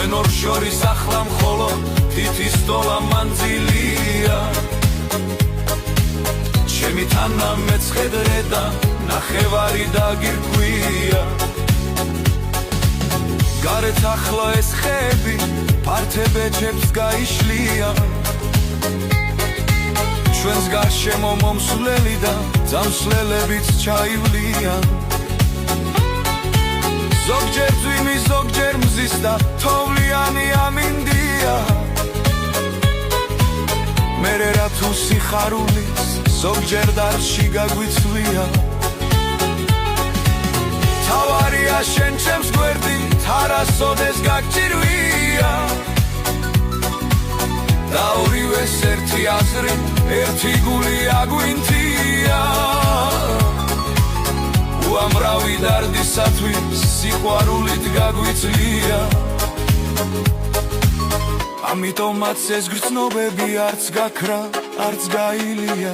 ჩვენ ორ შორის ახლა მხოლოდ თითის დოლა მანძილია ჩემი თანა მეცხედრე და ნახევარი დაგირქვია გარეთ ახლა ეს ხეები ფართებეჭებს გაიშლია ჩვენს გარშემო მომსვლელი და ძამსვლებიც ჩაივლია ზოგჯერ ძვიმი ზოგჯერ მზის და თოვლიანი ამინდია მერე რა თუ სიხარულის ზოგჯერ დარში გაგვიცვლია თავარია შენ ჩემს გვერდით არასოდეს გაგჭირვია და ორივეს ერთი აზრი ერთი გული აგვინთია უამრავი დარდისათვის სიყვარულით გაგვიძლია ამიტომაც ეს გრძნობები არც გაქრა არც გაილია